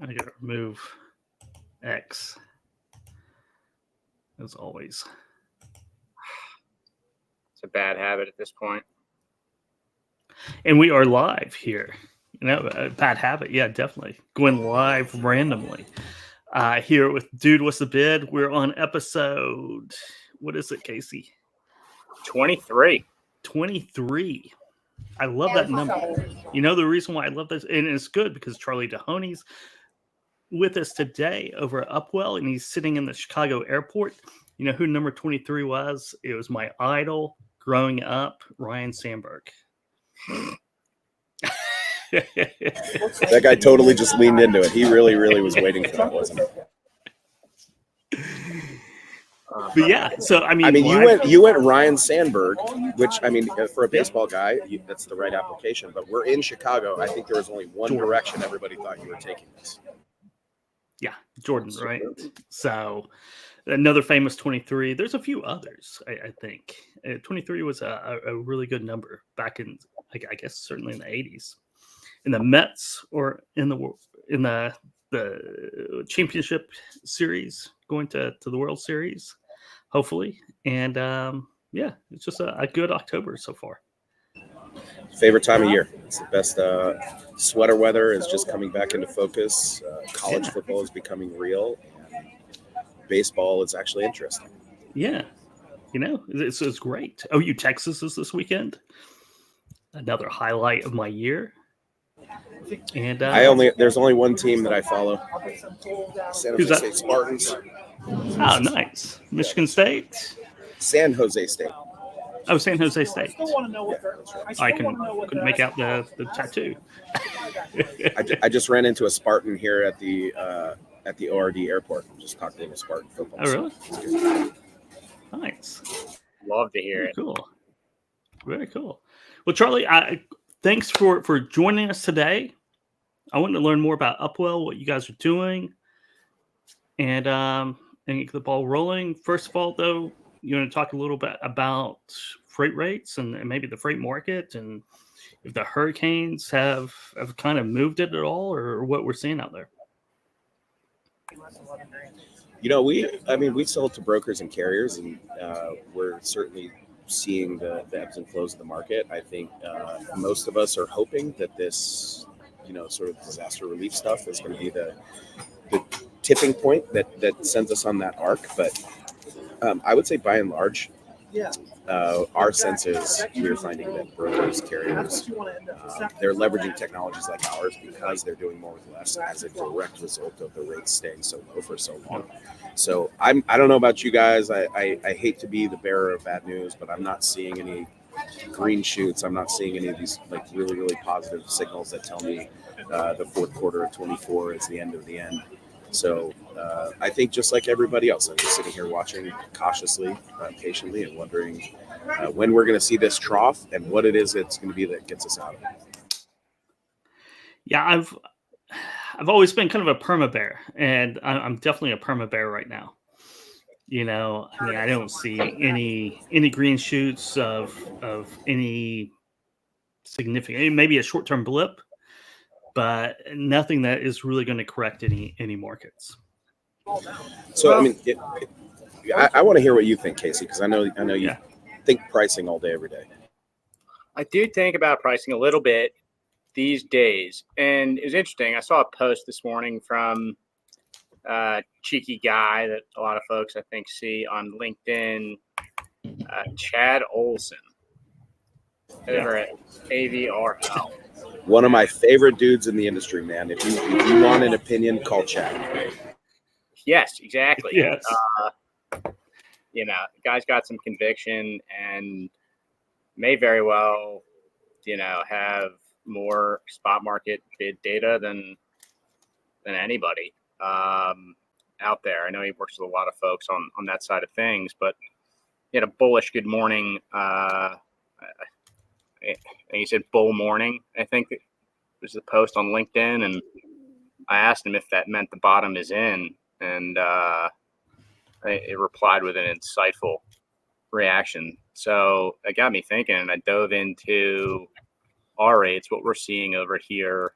I gotta remove X as always. It's a bad habit at this point. And we are live here. Bad habit. Yeah, definitely. Going live randomly. Here with Dude, What's the Bid? We're on episode, what is it, Casey? 23. 23. I love that number. You know the reason why I love this? And it's good because Charley Dehoney's with us today over at Upwell, and he's sitting in the Chicago airport. You know who number 23 was? It was my idol growing up, Ryan Sandberg. That guy totally just leaned into it. He really was waiting for that, wasn't he? But yeah, so I mean, you went Ryan Sandberg, which I mean, for a baseball guy, that's the right application. But we're in Chicago. I think there was only one direction everybody thought you were taking this. Yeah, Jordan, right? So another famous 23. There's a few others, I think. 23 was a really good number back in, I guess, certainly in the 80s. In the Mets or in the championship series, going to the World Series, hopefully. And yeah, it's just a good October so far. Favorite time of year. It's the best. Sweater weather is just coming back into focus. College football is becoming real. And baseball is actually interesting. Yeah. You know, it's great. OU Texas is this weekend. Another highlight of my year. And there's only one team that I follow. San Jose State Spartans. Oh, nice. Michigan State. San Jose State. Oh, San Jose State. Yeah, I couldn't make out the tattoo. I just ran into a Spartan here at the ORD airport. Just talked to a Spartan football. Oh, really? So nice. Love to hear it. Cool. Very cool. Well, Charley, thanks for joining us today. I wanted to learn more about Upwell, what you guys are doing, and get the ball rolling. First of all, though, you want to talk a little bit about freight rates and maybe the freight market, and if the hurricanes have kind of moved it at all, or what we're seeing out there. You know, we sell to brokers and carriers, and we're certainly seeing the ebbs and flows of the market. I think most of us are hoping that this, sort of disaster relief stuff is going to be the tipping point that sends us on that arc. But I would say by and large, our sense is we're finding that brokers, carriers, they're leveraging technologies like ours because they're doing more with less as a direct result of the rates staying so low for so long. So I don't know about you guys. I hate to be the bearer of bad news, but I'm not seeing any green shoots. I'm not seeing any of these really positive signals that tell me the fourth quarter of 24 is the end of the end. So I think just like everybody else, I'm just sitting here watching cautiously, patiently, and wondering when we're going to see this trough and what it is it's going to be that gets us out of it. Yeah, I've always been kind of a perma bear, and I'm definitely a perma bear right now. I don't see any green shoots of any significant, maybe a short-term blip, but nothing that is really going to correct any markets. So, I mean, I want to hear what you think, Casey, because I know you think pricing all day, every day. I do think about pricing a little bit these days. And it was interesting. I saw a post this morning from a cheeky guy that a lot of folks, I think, see on LinkedIn, Chad Olson, over at AVRL. One of my favorite dudes in the industry, man. If you want an opinion, call Chad. Yes, exactly. Yes. The guy's got some conviction and may very well, have more spot market bid data than anybody out there. I know he works with a lot of folks on that side of things, but he had a bullish good morning. He said bull morning, I think it was the post on LinkedIn, and I asked him if that meant the bottom is in, and it replied with an insightful reaction. So it got me thinking, and I dove into our rates, what we're seeing over here.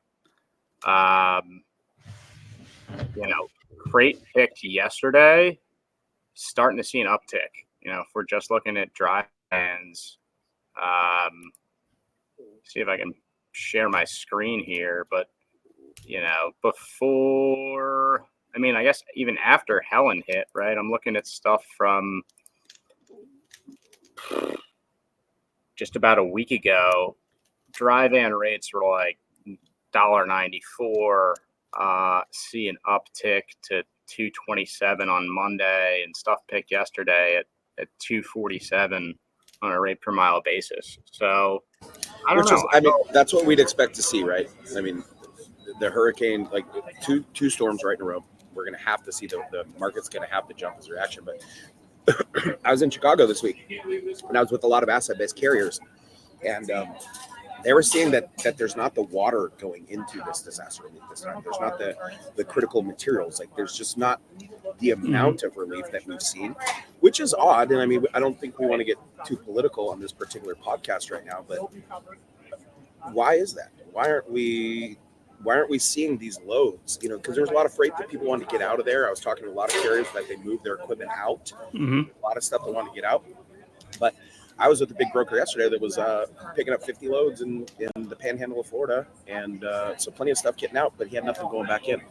freight picked yesterday, starting to see an uptick. If we're just looking at dry vans, see if I can share my screen here, but before, I guess even after Helen hit, right? I'm looking at stuff from just about a week ago. Dry van rates were like $1.94. See an uptick to $2.27 on Monday, and stuff picked yesterday at $2.47 on a rate per mile basis. So I don't know. That's what we'd expect to see, right? The hurricane, like two storms right in a row. We're going to have to see the market's going to have to jump as a reaction. But I was in Chicago this week, and I was with a lot of asset-based carriers, and they were seeing that there's not the water going into this disaster relief this time. There's not the critical materials. Like, there's just not the amount of relief that we've seen, which is odd. And I don't think we want to get too political on this particular podcast right now, but why is that? Why aren't we seeing these loads? Because there's a lot of freight that people want to get out of there. I was talking to a lot of carriers that they moved their equipment out. A lot of stuff they want to get out. But I was with a big broker yesterday that was picking up 50 loads in the panhandle of Florida. And so plenty of stuff getting out, but he had nothing going back in.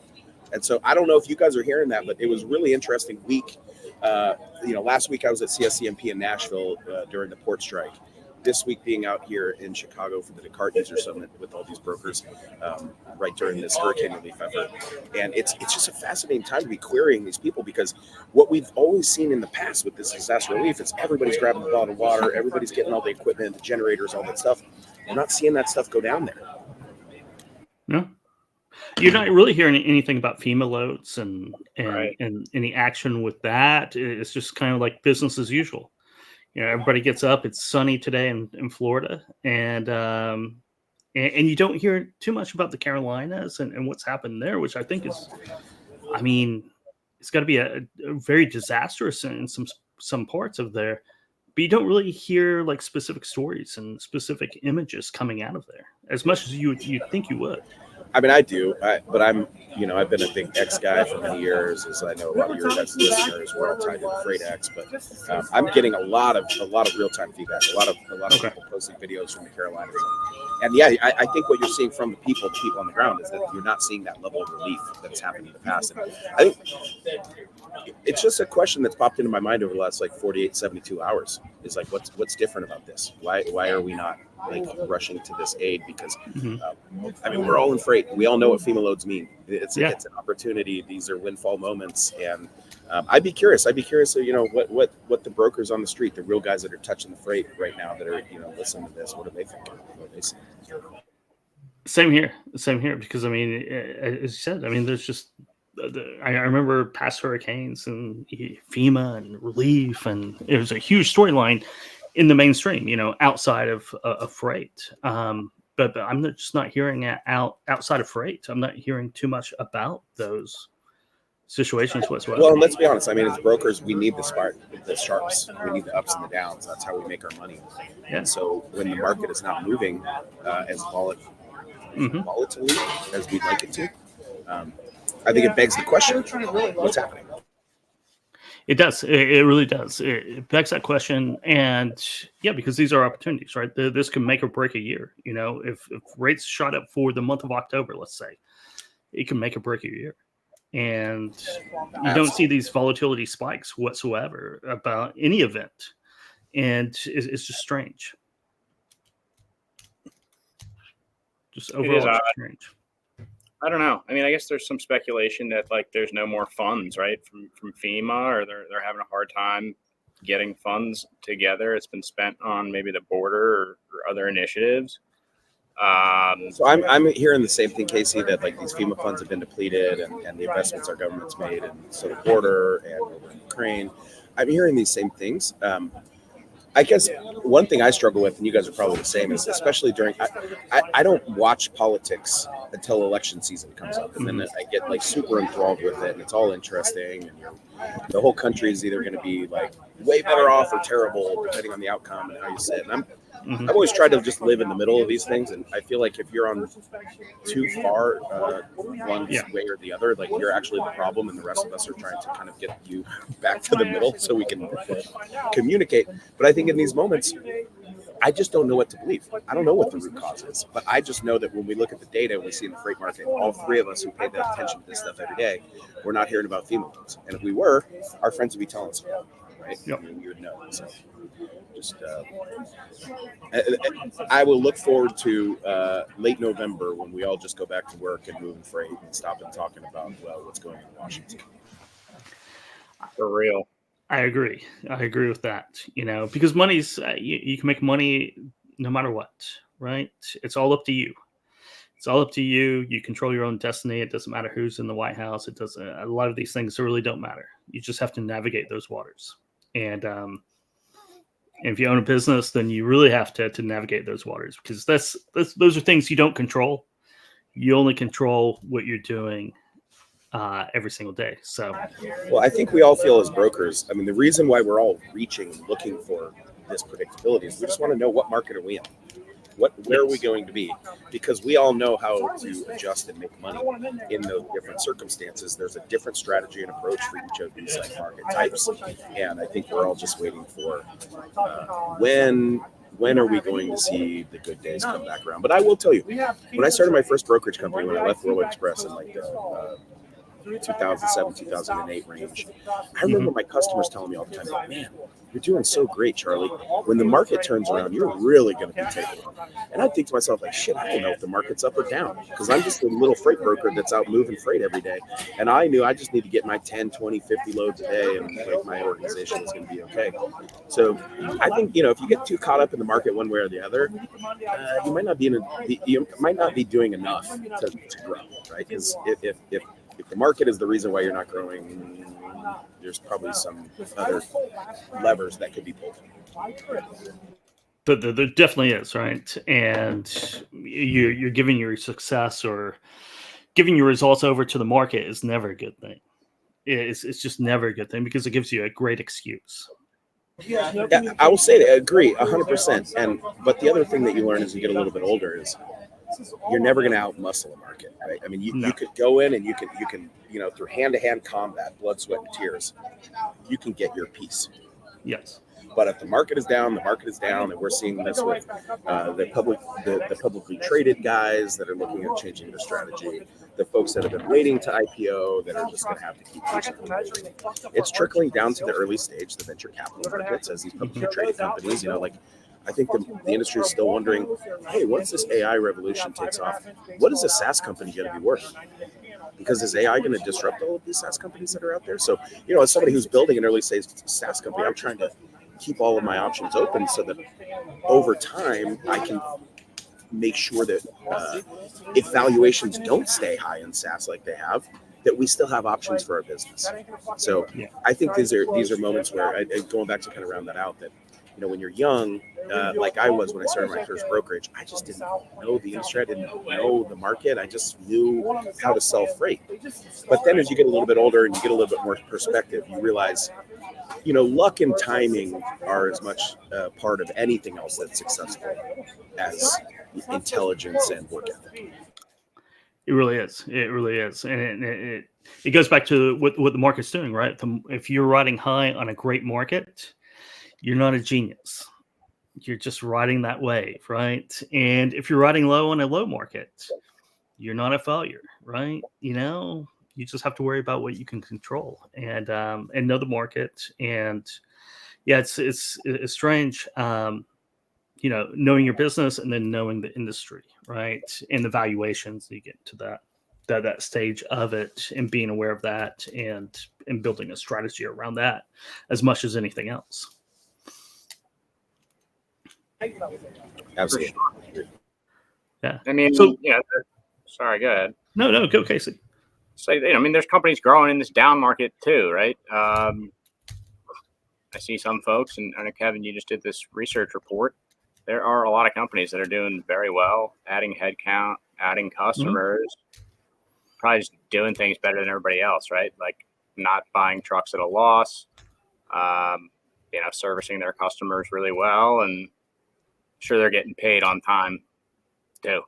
And so I don't know if you guys are hearing that, but it was a really interesting week. Last week I was at CSCMP in Nashville during the port strike. This week being out here in Chicago for the Descartes User Summit with all these brokers right during this hurricane relief effort. And it's just a fascinating time to be querying these people, because what we've always seen in the past with this disaster relief is everybody's grabbing the bottled water, everybody's getting all the equipment, the generators, all that stuff. We're not seeing that stuff go down there. No. You're not really hearing anything about FEMA loads and any action with that. It's just kind of like business as usual. Everybody gets up. It's sunny today in Florida, and you don't hear too much about the Carolinas and what's happened there, which I think is, it's got to be a very disastrous in some parts of there. But you don't really hear like specific stories and specific images coming out of there as much as you think you would. I do, but I've been a big X guy for many years, as I know a lot of your guys' listeners. We're all tied into Freight X, but I'm getting a lot of real-time feedback, a lot of people posting videos from the Carolinas, and I think what you're seeing from the people on the ground is that you're not seeing that level of relief that's happened in the past. And I think it's just a question that's popped into my mind over the last 48, 72 hours. Is like, what's different about this? Why are we not rushing to this aid? Because we're all in freight. We all know what FEMA loads mean. It's an opportunity. These are windfall moments, and I'd be curious. What the brokers on the street, the real guys that are touching the freight right now, that are listening to this, what do they think? What do they see? Same here. Because as you said, there's just. I remember past hurricanes and FEMA and relief, and it was a huge storyline in the mainstream, outside of freight. But I'm just not hearing it outside of freight. I'm not hearing too much about those situations whatsoever. Well, let's be honest. as brokers, we need the sharps. We need the ups and the downs. That's how we make our money. Yeah. And so when the market is not moving as volatilely as we'd like it to, I think it begs the question, what's happening? It does. It really does. It begs that question. And because these are opportunities, right? This can make or break a year. If rates shot up for the month of October, let's say, it can make or break a year. And you don't see these volatility spikes whatsoever about any event. And it's just strange. Just overall strange. I don't know. I guess there's some speculation that there's no more funds, right, from FEMA, or they're having a hard time getting funds together. It's been spent on maybe the border or other initiatives. So I'm hearing the same thing, Casey, that these FEMA funds have been depleted, and the investments our government's made in the border and over in Ukraine. I'm hearing these same things. I guess one thing I struggle with, and you guys are probably the same, is especially during, I don't watch politics until election season comes up. And then I get super enthralled with it, and it's all interesting. And the whole country is either going to be way better off or terrible, depending on the outcome and how you sit. And I've always tried to just live in the middle of these things, and I feel like if you're on too far one way or the other, like you're actually the problem, and the rest of us are trying to kind of get you back to the middle so we can communicate. But I think in these moments, I just don't know what to believe. I don't know what the root cause is, but I just know that when we look at the data and we see in the freight market, all three of us who pay that attention to this stuff every day, we're not hearing about FEMA loans. And if we were, our friends would be telling us about it, right? Yep. I mean, we would know. So just, I will look forward to late November when we all just go back to work and moving freight and stop and talking about, well, what's going on in Washington. For real. I agree with that, because money's, you can make money no matter what, right? It's all up to you. You control your own destiny. It doesn't matter who's in the White House. It doesn't, a lot of these things really don't matter. You just have to navigate those waters. And if you own a business, then you really have to navigate those waters, because those are things you don't control. You only control what you're doing every single day. So, well, I think we all feel as brokers. I mean, the reason why we're all reaching and looking for this predictability is we just want to know what market are we in, where are we going to be, because we all know how to adjust and make money in those different circumstances. There's a different strategy and approach for each of these market types, and I think we're all just waiting for when are we going to see the good days come back around. But I will tell you, when I started my first brokerage company, when I left World Express in like the 2007, 2008 range, I remember my customers telling me all the time, like, man, you're doing so great, Charlie. When the market turns around, you're really going to be taken off. And I think to myself, like, shit, I don't know if the market's up or down, because I'm just a little freight broker that's out moving freight every day. And I knew I just need to get my 10, 20, 50 loads a day, and like my organization is going to be okay. So I think, if you get too caught up in the market one way or the other, you might not be doing enough to grow, right? Because if the market is the reason why you're not growing, there's probably some other levers that could be pulled. But there definitely is, right? And you're giving your success or giving your results over to the market is never a good thing. It's just never a good thing, because it gives you a great excuse. Yeah, I will say that I agree 100%. But the other thing that you learn as you get a little bit older is you're never going to outmuscle a market, right? I mean, you could go in and you can through hand-to-hand combat, blood, sweat, and tears, you can get your piece. Yes. But if the market is down, and we're seeing this with the publicly traded guys that are looking at changing their strategy, the folks that have been waiting to IPO that are just going to have to keep pushing. It's trickling down to the early stage, the venture capital markets, as these publicly traded companies, I think the industry is still wondering, hey, once this AI revolution takes off, what is a SaaS company going to be worth? Because is AI going to disrupt all of these SaaS companies that are out there? So, as somebody who's building an early stage SaaS company, I'm trying to keep all of my options open so that over time I can make sure that if valuations don't stay high in SaaS like they have, that we still have options for our business. So I think these are moments where, going back to kind of round that out, that when you're young, like I was when I started my first brokerage, I just didn't know the industry. I didn't know the market. I just knew how to sell freight. But then as you get a little bit older and you get a little bit more perspective, you realize, luck and timing are as much part of anything else that's successful as intelligence and work ethic. It really is. And it goes back to what the market's doing, right? If you're riding high on a great market, you're not a genius. You're just riding that wave, right? And if you're riding low on a low market, you're not a failure, right? You just have to worry about what you can control and know the market. And it's strange, knowing your business and then knowing the industry, right? And the valuations, you get to that stage of it, and being aware of that and building a strategy around that as much as anything else. Absolutely. Yeah. I mean, sorry, go ahead. No, go Casey. So, there's companies growing in this down market too, right? I see some folks, and I know, Kevin, you just did this research report. There are a lot of companies that are doing very well, adding headcount, adding customers, probably just doing things better than everybody else, right? Like not buying trucks at a loss, servicing their customers really well, and sure they're getting paid on time too,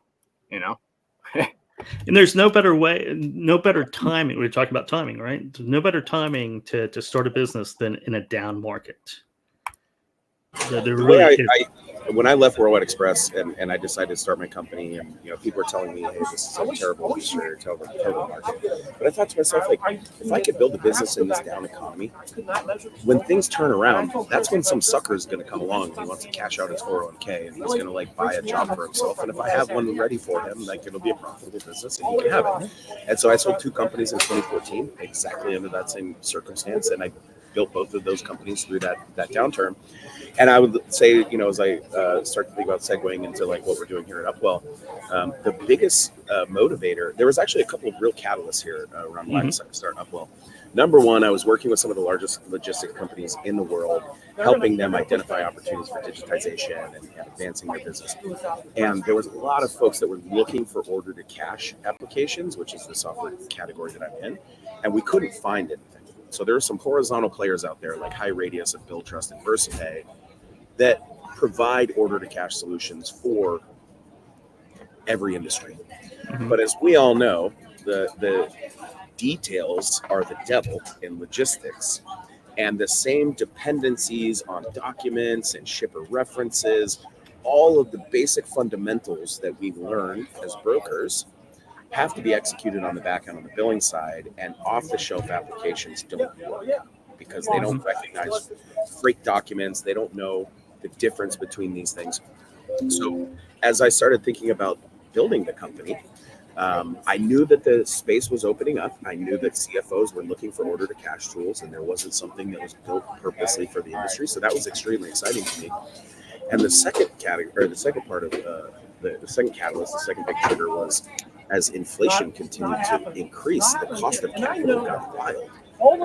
you know? And there's no better way, no better timing. We're talking about timing, right? There's no better timing to start a business than in a down market. When I left Worldwide Express and I decided to start my company, and people are telling me, hey, this is a terrible industry or terrible market. But I thought to myself, like, if I could build a business in this down economy, when things turn around, that's when some sucker is going to come along and he wants to cash out his 401k and he's going to like buy a job for himself. And if I have one ready for him, like, it'll be a profitable business and he can have it. And so I sold 2 companies in 2014, exactly under that same circumstance, and I built both of those companies through that downturn. And I would say, as I start to think about segueing into like what we're doing here at Upwell, the biggest motivator, there was actually a couple of real catalysts here around why I decided to start Upwell. Number one, I was working with some of the largest logistics companies in the world, helping them identify opportunities for digitization and advancing their business. And there was a lot of folks that were looking for order to cash applications, which is the software category that I'm in, and we couldn't find anything. So there are some horizontal players out there like HighRadius and BillTrust and VersaPay that provide order to cash solutions for every industry. But as we all know, the details are the devil in logistics, and the same dependencies on documents and shipper references, all of the basic fundamentals that we've learned as brokers have to be executed on the back end on the billing side, and off-the-shelf applications don't work because they don't recognize freight documents. They don't know the difference between these things. So as I started thinking about building the company, I knew that the space was opening up. I knew that CFOs were looking for order to cash tools, and there wasn't something that was built purposely for the industry. So that was extremely exciting to me. And the second category, or the second part of the second catalyst, the second big trigger was, as inflation continued to increase, the cost of capital got wild.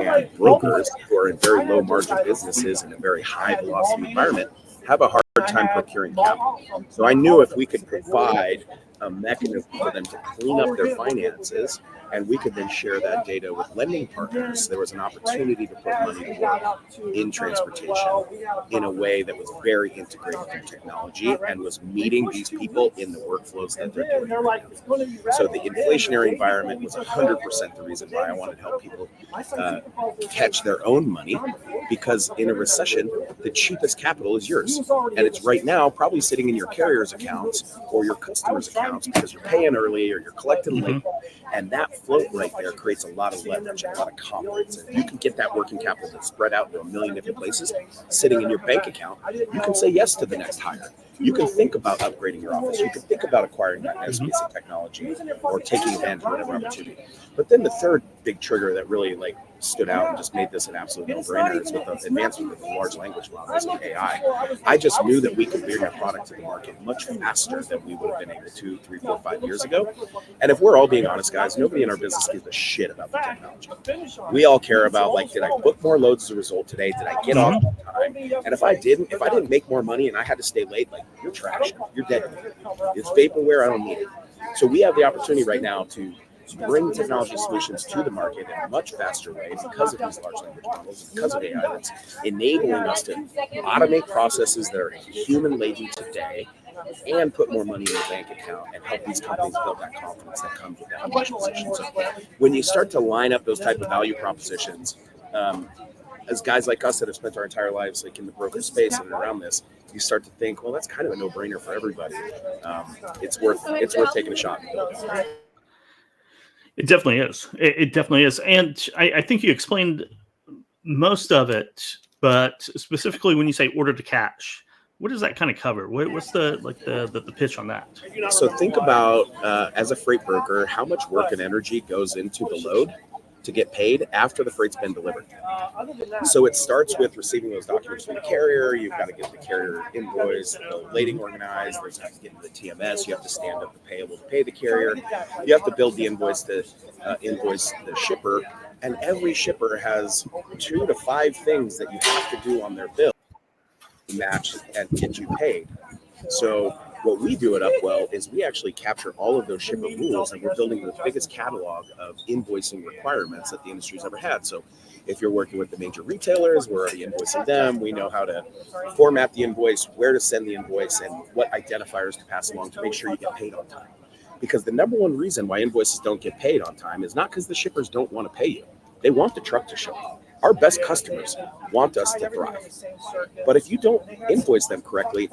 And brokers who are in very low margin businesses in a very high velocity environment have a hard time procuring capital. So I knew if we could provide a mechanism for them to clean up their finances, and we could then share that data with lending partners, there was an opportunity to put money to work in transportation in a way that was very integrated through technology and was meeting these people in the workflows that they're doing. So the inflationary environment was 100% the reason why I wanted to help people catch their own money, because in a recession, the cheapest capital is yours. And it's right now probably sitting in your carrier's accounts or your customer's accounts because you're paying early or you're collecting late. And that float right there creates a lot of leverage and a lot of confidence. And if you can get that working capital to spread out to a million different places sitting in your bank account, you can say yes to the next hire. You can think about upgrading your office. You can think about acquiring that next piece of technology or taking advantage of whatever opportunity. But then the third big trigger that really stood out and just made this an absolute no-brainer is with the advancement of the large language models and AI. I just knew that we could bring our product to the market much faster than we would have been able to 3, 4, 5 years ago. And if we're all being honest, guys, nobody in our business gives a shit about the technology. We all care about, did I book more loads as a result today? Did I get off on time? And if I didn't make more money and I had to stay late, you're trash. You're dead. It's vaporware. I don't need it. So we have the opportunity right now to bring technology solutions to the market in a much faster way because of these large language models, because of AI that's enabling us to automate processes that are human laden today and put more money in the bank account and help these companies build that confidence that comes with that position. So when you start to line up those type of value propositions, as guys like us that have spent our entire lives in the broker space and around this, you start to think, well, that's kind of a no-brainer for everybody. It's worth taking a shot. It definitely is. It definitely is. And I think you explained most of it, but specifically when you say order to cash, what does that kind of cover? What's the pitch on that? So think about, as a freight broker, how much work and energy goes into the load to get paid after the freight's been delivered. So it starts with receiving those documents from the carrier. You've got to get the carrier invoice, the lading organized. There's have to get into the TMS. You have to stand up the payable to pay the carrier. You have to build the invoice to invoice the shipper. And every shipper has 2 to 5 things that you have to do on their bill to match and get you paid. So What we do at Upwell is we actually capture all of those shipper rules, and we're building the biggest catalog of invoicing requirements that the industry's ever had. So if you're working with the major retailers, we're already invoicing them. We know how to format the invoice, where to send the invoice, and what identifiers to pass along to make sure you get paid on time. Because the number one reason why invoices don't get paid on time is not because the shippers don't want to pay you. They want the truck to show up. Our best customers want us to thrive. But if you don't invoice them correctly,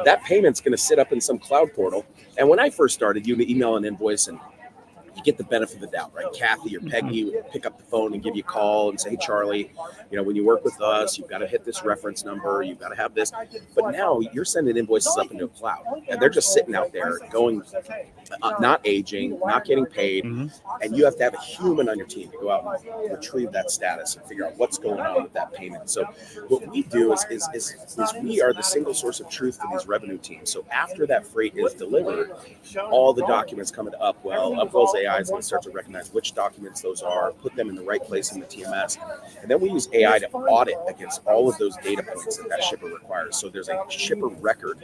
that payment's going to sit up in some cloud portal. And when I first started, you email an invoice and you get the benefit of the doubt, right? Kathy or Peggy would pick up the phone and give you a call and say, hey, Charlie, when you work with us, you've got to hit this reference number. You've got to have this. But now you're sending invoices up into a cloud, and they're just sitting out there going, not aging, not getting paid. And you have to have a human on your team to go out and retrieve that status and figure out what's going on with that payment. So what we do is we are the single source of truth for these revenue teams. So after that freight is delivered, all the documents come into Upwell. Upwell's AI is going to start to recognize which documents those are, put them in the right place in the TMS. And then we use AI to audit against all of those data points that shipper requires. So there's a shipper record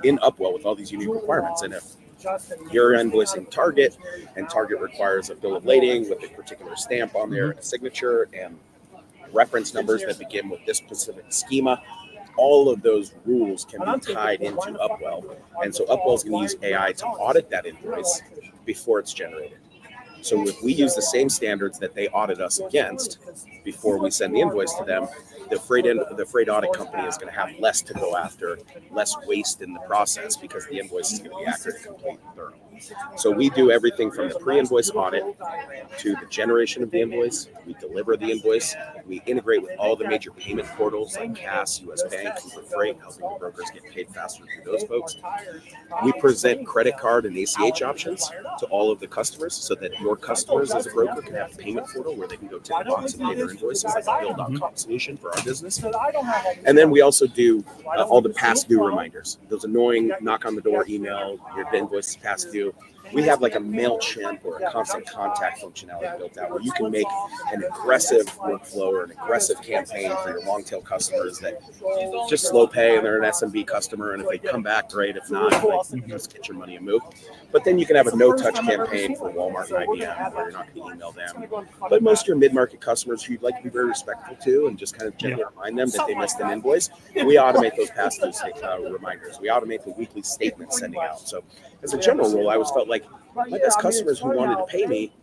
in Upwell with all these unique requirements. And if you're invoicing Target, and Target requires a bill of lading with a particular stamp on there and a signature and reference numbers that begin with this specific schema, all of those rules can be tied into Upwell. And so Upwell is going to use AI to audit that invoice before it's generated. So if we use the same standards that they audit us against before we send the invoice to them, the freight audit company is going to have less to go after, less waste in the process, because the invoice is going to be accurate, complete, and thorough. So we do everything from the pre-invoice audit to the generation of the invoice. We deliver the invoice. We integrate with all the major payment portals like Cass, US Bank, Cooper Freight, helping the brokers get paid faster through those folks. We present credit card and ACH options to all of the customers so that your customers as a broker can have a payment portal where they can go tick a box and pay their invoices, like a Bill.com solution for our business. And then we also do all the past due reminders. Those annoying knock on the door email, your invoice is past due. We have like a MailChimp or a constant contact functionality built out where you can make an aggressive workflow or an aggressive campaign for your long tail customers that just slow pay and they're an SMB customer. And if they come back, great. If not, just get your money and move. But then you can have a no-touch campaign for Walmart and IBM where you're not going to email them. But most of your mid-market customers who you'd like to be very respectful to and just kind of gently remind them that they missed an invoice, we automate those past due reminders. We automate the weekly statements sending out. So as a general rule, I always felt like my best customers who wanted to pay me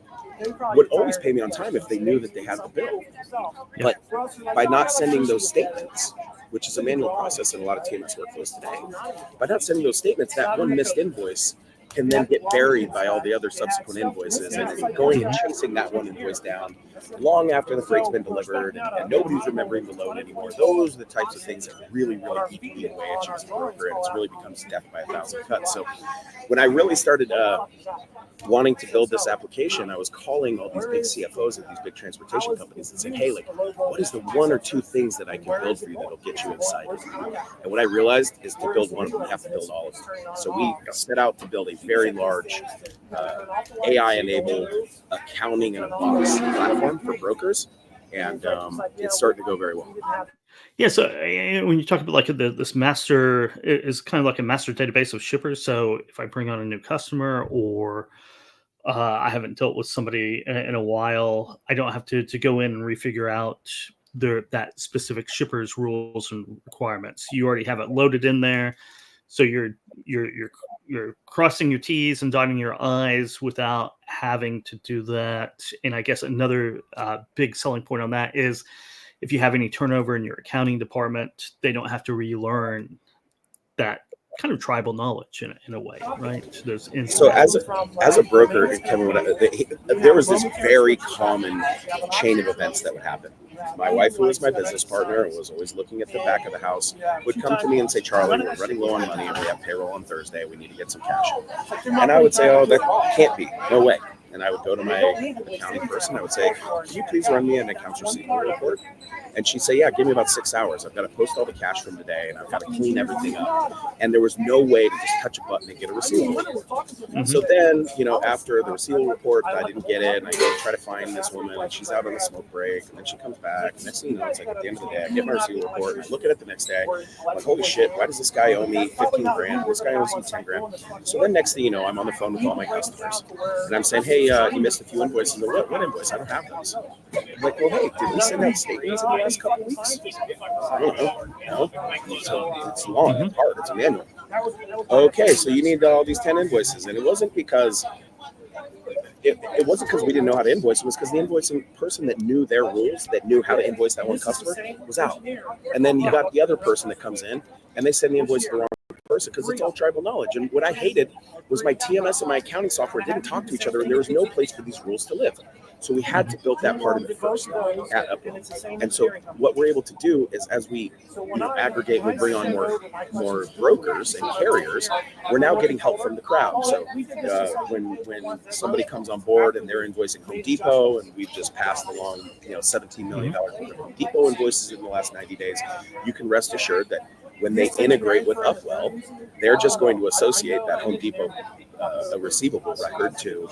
would always pay me on time if they knew that they had the bill. But by not sending those statements, which is a manual process in a lot of TMS workflows today, by not sending those statements, that one missed invoice can then get buried by all the other subsequent invoices, and going and chasing that one invoice down long after the freight's been delivered and nobody's remembering the load anymore. Those are the types of things that really eat away at you as a broker, and it really becomes death by a thousand cuts. So when I really started wanting to build this application, I was calling all these big CFOs of these big transportation companies and saying, hey, like, what is the one or two things that I can build for you that'll get you excited? And what I realized is to build one of them, you have to build all of them. So we set out to build a very large AI-enabled accounting and a box platform for brokers, and it's starting to go very well. Yeah, so when you talk about like this master is kind of like a master database of shippers. So if I bring on a new customer or I haven't dealt with somebody in a while, I don't have to go in and refigure out that specific shipper's rules and requirements. You already have it loaded in there, so you're crossing your T's and dotting your I's without having to do that. And I guess another big selling point on that is if you have any turnover in your accounting department, they don't have to relearn that kind of tribal knowledge in a way, right? So as a broker, Kevin, there was this very common chain of events that would happen. My wife, who was my business partner and was always looking at the back of the house, would come to me and say, Charlie, we're running low on money and we have payroll on Thursday. We need to get some cash. And I would say, oh, that can't be. No way. and I would go to my accounting person. I would say, can you please run me an accounts receivable report? And she'd say, yeah, give me about 6 hours. I've got to post all the cash from today, and I've got to clean everything up. And there was no way to just touch a button and get a receivable report. Mm-hmm. So then, after the receivable report, I didn't get it, and I go try to find this woman, and she's out on a smoke break, and then she comes back. And next thing you know, it's like at the end of the day, I get my receivable report, and I look at it the next day. I'm like, holy shit, why does this guy owe me 15 grand? This guy owes me 10 grand. So then next thing you know, I'm on the phone with all my customers, and I'm saying, hey, you missed a few invoices. And they're, what invoice? I don't have those. I'm like, well, hey, did we send out statements in the last couple of weeks? I don't know. No. So it's long, it's hard, it's a manual. Okay, so you need all these 10 invoices. And it wasn't because it wasn't because we didn't know how to invoice. It was because the invoicing person that knew their rules, that knew how to invoice that one customer, was out. And then you got the other person that comes in, and they send the invoice to the wrong person because it's all tribal knowledge. And what I hated was my TMS and my accounting software didn't talk to each other, and there was no place for these rules to live. So we had to build that part of it first at Upwell. And so what we're able to do is, as we aggregate, we bring on more brokers and carriers, we're now getting help from the crowd. So when somebody comes on board and they're invoicing Home Depot, and we've just passed along $17 million worth of Home Depot invoices in the last 90 days, you can rest assured that when they integrate with Upwell, they're just going to associate that Home Depot a receivable record to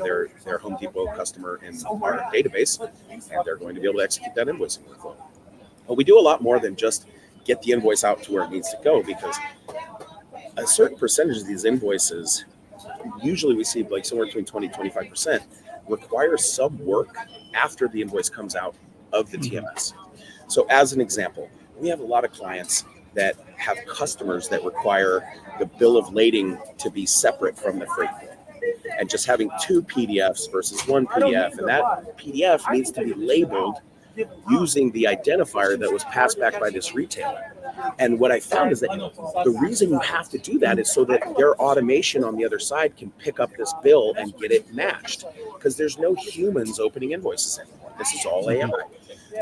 their Home Depot customer in our database, and they're going to be able to execute that invoicing workflow. But we do a lot more than just get the invoice out to where it needs to go, because a certain percentage of these invoices, usually we see like somewhere between 20-25%, require some work after the invoice comes out of the TMS. So as an example, we have a lot of clients that have customers that require the bill of lading to be separate from the freight bill, and just having 2 PDFs versus 1 PDF, and that PDF needs to be labeled using the identifier that was passed back by this retailer. And what I found is that the reason you have to do that is so that their automation on the other side can pick up this bill and get it matched, because there's no humans opening invoices anymore. This is all AI.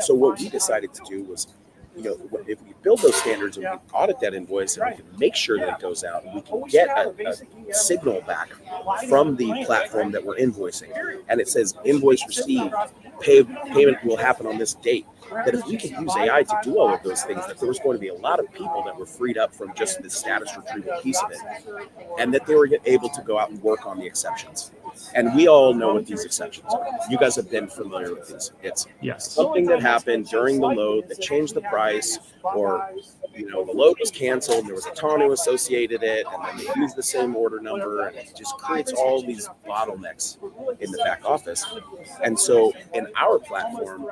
So what we decided to do was, if we build those standards and we can audit that invoice and we can make sure that it goes out, and we can get a signal back from the platform that we're invoicing, and it says invoice received, payment will happen on this date, that if we could use AI to do all of those things, that there was going to be a lot of people that were freed up from just the status retrieval piece of it, and that they were able to go out and work on the exceptions. And we all know what these exceptions are. You guys have been familiar with these. It's something that happened during the load that changed the price, or the load was canceled and there was a tonneau associated it, and then they use the same order number, and it just creates all these bottlenecks in the back office. And so in our platform,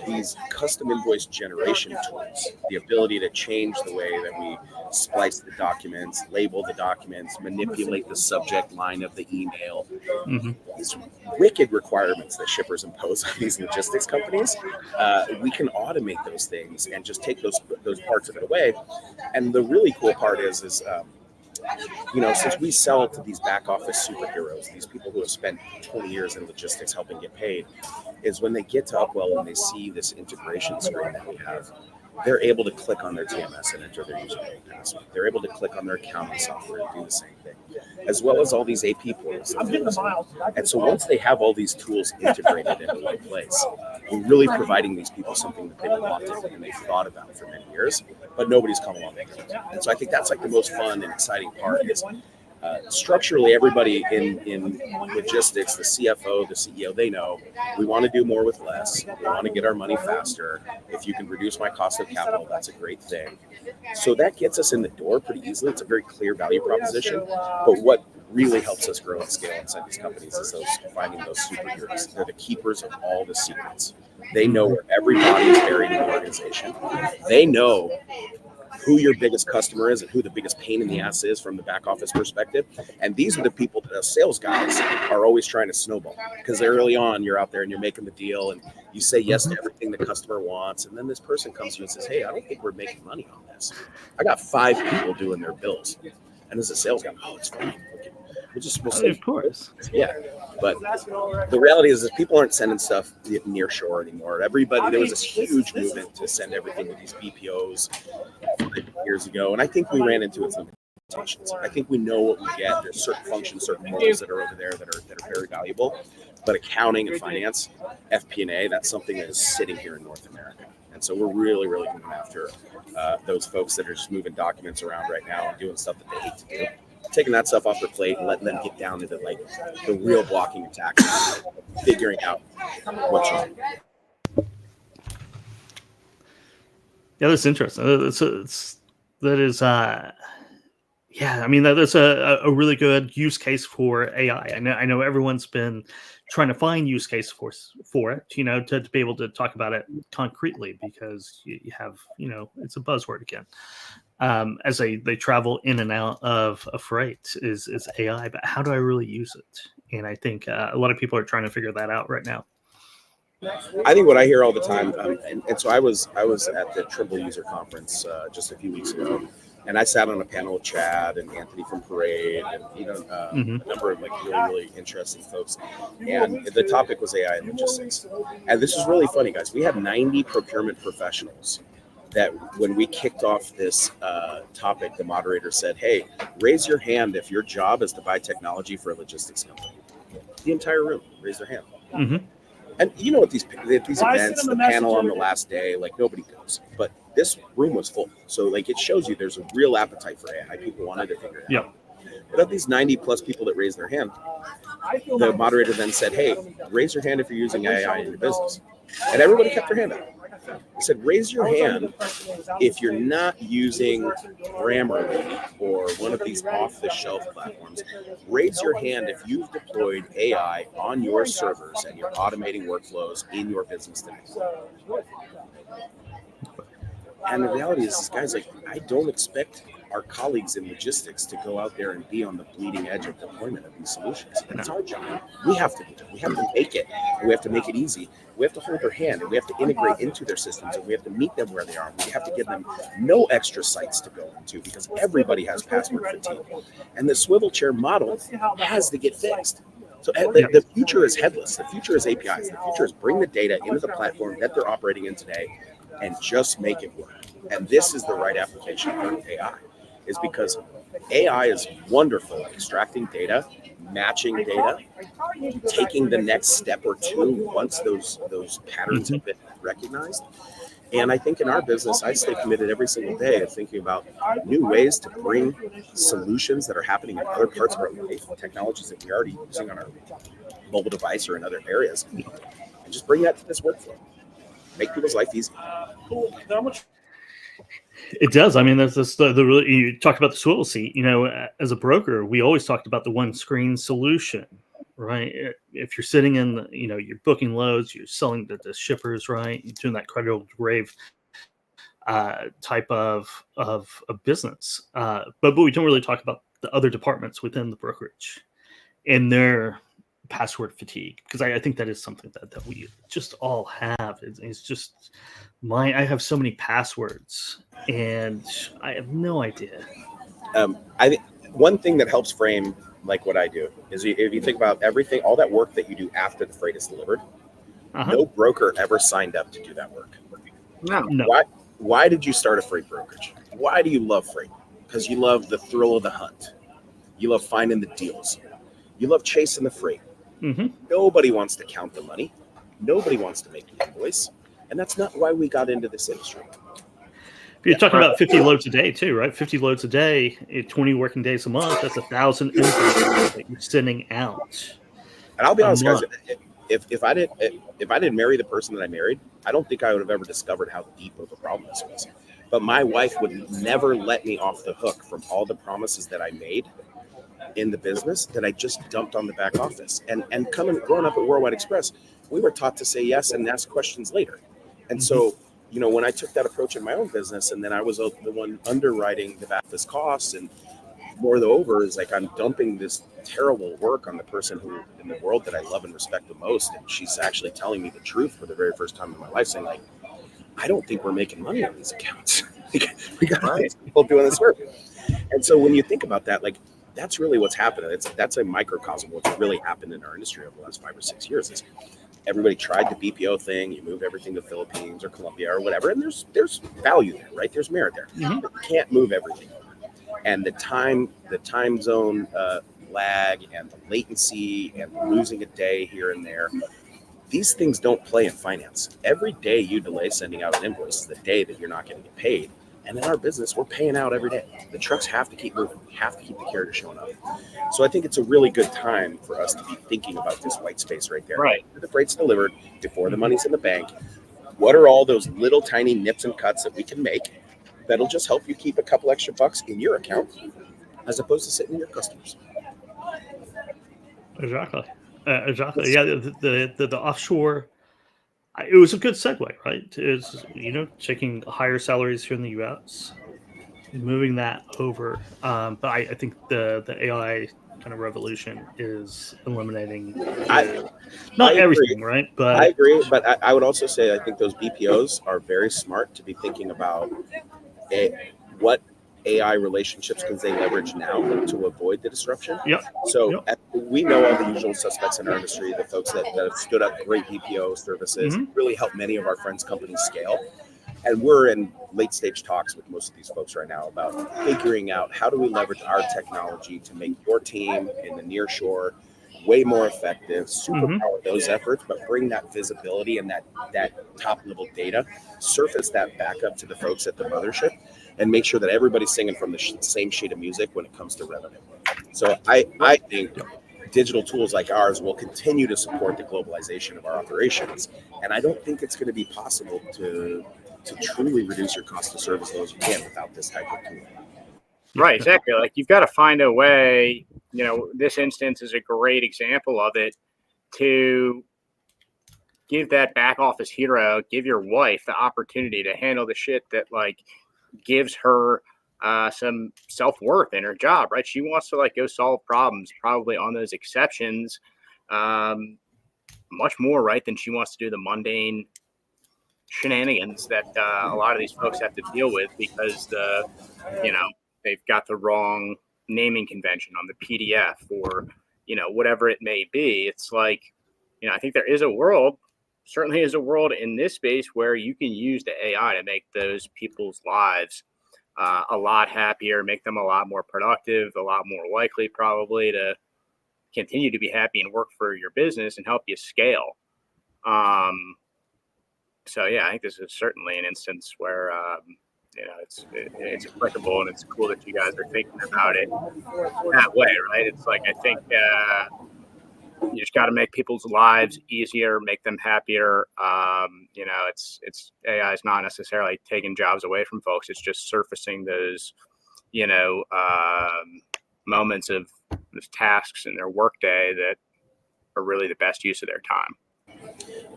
these custom invoice generation tools, the ability to change the way that we splice the documents, label the documents, manipulate the subject line of the email, these wicked requirements that shippers impose on these logistics companies, we can automate those things and just take those parts of it away. And the really cool part is since we sell to these back office superheroes, these people who have spent 20 years in logistics helping get paid, is when they get to Upwell and they see this integration screen that we have, they're able to click on their TMS and enter their username and password. They're able to click on their accounting software and do the same thing, as well as all these AP portals. And so once they have all these tools integrated into one place, we're really providing these people something that they've wanted and they've thought about for many years, but nobody's come along with it. And so I think that's like the most fun and exciting part is structurally, everybody in logistics, the CFO, the CEO, they know we want to do more with less. We want to get our money faster. If you can reduce my cost of capital, that's a great thing. So that gets us in the door pretty easily. It's a very clear value proposition. But what really helps us grow and scale inside these companies is finding those superheroes. They're the keepers of all the secrets. They know where every body is buried in the organization. They know who your biggest customer is and who the biggest pain in the ass is from the back office perspective. And these are the people that as sales guys are always trying to snowball, because early on you're out there and you're making the deal and you say yes to everything the customer wants. And then this person comes to you and says, hey, I don't think we're making money on this. I got 5 people doing their bills. And as a sales guy, oh, it's fine. We'll Of course. Yeah. But the reality is that people aren't sending stuff near shore anymore. There was this huge movement to send everything to these BPOs years ago. And I think we ran into it limitations. I think we know what we get. There's certain functions, certain roles that are over there that are very valuable. But accounting and finance, FP&A, that's something that is sitting here in North America. And so we're really, really going after those folks that are just moving documents around right now and doing stuff that they hate to do. Taking that stuff off their plate and letting them get down into like the real blocking and tackling, figuring out what you need. Yeah, that's interesting. Yeah, I mean, that's a really good use case for AI. I know everyone's been trying to find use case for it, to be able to talk about it concretely, because you have, it's a buzzword again. As they travel in and out of a freight is AI, but how do I really use it? And I think a lot of people are trying to figure that out right now. I think what I hear all the time, and so I was at the Trimble user conference just a few weeks ago, and I sat on a panel with Chad and Anthony from Parade, and a number of like really, really interesting folks. And the topic was AI and logistics. And this is really funny, guys. We had 90 procurement professionals that when we kicked off this topic, the moderator said, "Hey, raise your hand if your job is to buy technology for a logistics company." The entire room raised their hand. Mm-hmm. And you know what, these events, the panel on the last day, like nobody goes, but this room was full. So like it shows you there's a real appetite for AI. People wanted to figure it out. But of these 90 plus people that raised their hand, the moderator then said, "Hey, raise your hand if you're using AI in your business." And everybody kept their hand up. He said, "Raise your hand if you're not using Grammarly or one of these off-the-shelf platforms. Raise your hand if you've deployed AI on your servers and you're automating workflows in your business today." And the reality is, guys, like, I don't expect our colleagues in logistics to go out there and be on the bleeding edge of deployment of these solutions. That's our job. We have to do it. We have to make it. And we have to make it easy. We have to hold their hand, and we have to integrate into their systems, and we have to meet them where they are. We have to give them no extra sites to go into, because everybody has password fatigue. And the swivel chair model has to get fixed. So the future is headless. The future is APIs. The future is bring the data into the platform that they're operating in today and just make it work. And this is the right application for AI, is because AI is wonderful at extracting data, matching data, taking the next step or two once those patterns have been recognized. And I think in our business, I stay committed every single day of thinking about new ways to bring solutions that are happening in other parts of our life, technologies that we're already using on our mobile device or in other areas, and just bring that to this workflow. Make people's life easy. It does. I mean, there's this, you talked about the swivel seat. As a broker, we always talked about the one screen solution, right? If you're sitting in, you're booking loads, you're selling to the shippers, right? You're doing that cradle to grave type of a business. But we don't really talk about the other departments within the brokerage and their password fatigue, because I think that is something that we just all have. It's just I have so many passwords and I have no idea. I think one thing that helps frame like what I do is if you think about everything, all that work that you do after the freight is delivered, no broker ever signed up to do that work. No. Why did you start a freight brokerage? Why do you love freight? Because you love the thrill of the hunt. You love finding the deals. You love chasing the freight. Mm-hmm. Nobody wants to count the money. Nobody wants to make the invoice. And that's not why we got into this industry. You're talking about 50 loads a day too, right? 50 loads a day, 20 working days a month. That's 1,000 invoices that you're sending out. And I'll be honest, guys, if I didn't marry the person that I married, I don't think I would have ever discovered how deep of a problem this was. But my wife would never let me off the hook from all the promises that I made in the business that I just dumped on the back office. And growing up at Worldwide Express, we were taught to say yes and ask questions later. And so, when I took that approach in my own business, and then I was the one underwriting the back office costs, and moreover is like I'm dumping this terrible work on the person who in the world that I love and respect the most, and she's actually telling me the truth for the very first time in my life, saying like, I don't think we're making money on these accounts. We got people doing this work. And so when you think about that, like, that's really what's happening. That's a microcosm of what's really happened in our industry over the last 5 or 6 years. Is everybody tried the BPO thing, you move everything to Philippines or Colombia or whatever, and there's value there, right? There's merit there. Mm-hmm. But you can't move everything over. And the time zone lag and the latency and losing a day here and there, these things don't play in finance. Every day you delay sending out an invoice is the day that you're not going to get paid. And in our business, we're paying out every day. The trucks have to keep moving. We have to keep the carrier showing up. So I think it's a really good time for us to be thinking about this white space right there. Right. The freight's delivered before the money's in the bank. What are all those little tiny nips and cuts that we can make that'll just help you keep a couple extra bucks in your account as opposed to sitting in your customers? Exactly. Yeah, the offshore. It was a good segue, right? It's taking higher salaries here in the U.S., moving that over. But I think the AI kind of revolution is eliminating not everything, right? But I agree. But I would also say I think those BPOs are very smart to be thinking about what AI relationships can they leverage now to avoid the disruption. Yep. So we know all the usual suspects in our industry, the folks that have stood up great BPO services, really help many of our friends' companies scale. And we're in late stage talks with most of these folks right now about figuring out how do we leverage our technology to make your team in the near shore way more effective, superpower those efforts, but bring that visibility and that top level data, surface that back up to the folks at the mothership, and make sure that everybody's singing from the same sheet of music when it comes to revenue. So I think digital tools like ours will continue to support the globalization of our operations. And I don't think it's going to be possible to truly reduce your cost of service as low as you can without this type of tool. Right, exactly. Like you've got to find a way, this instance is a great example of it, to give that back office hero, give your wife the opportunity to handle the shit that gives her some self-worth in her job, right? She wants to go solve problems probably on those exceptions much more, right, than she wants to do the mundane shenanigans that a lot of these folks have to deal with because they've got the wrong naming convention on the PDF or whatever it may be. It's I think there is a world, certainly is a world in this space where you can use the AI to make those people's lives a lot happier, make them a lot more productive, a lot more likely probably to continue to be happy and work for your business and help you scale. So yeah, I think this is certainly an instance where it's applicable, and it's cool that you guys are thinking about it that way, right? It's I think you just got to make people's lives easier, make them happier. It's AI is not necessarily taking jobs away from folks. It's just surfacing those, moments of those tasks in their workday that are really the best use of their time.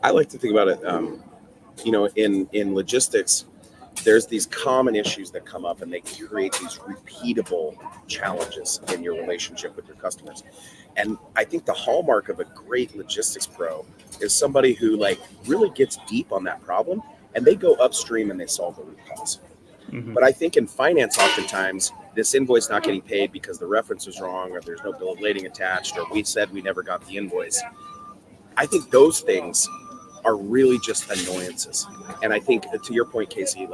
I like to think about it, in logistics, there's these common issues that come up and they create these repeatable challenges in your relationship with your customers. And I think the hallmark of a great logistics pro is somebody who really gets deep on that problem and they go upstream and they solve the root cause. But I think in finance, oftentimes this invoice not getting paid because the reference was wrong or there's no bill of lading attached or we said we never got the invoice. I think those things are really just annoyances. And I think, to your point, Casey,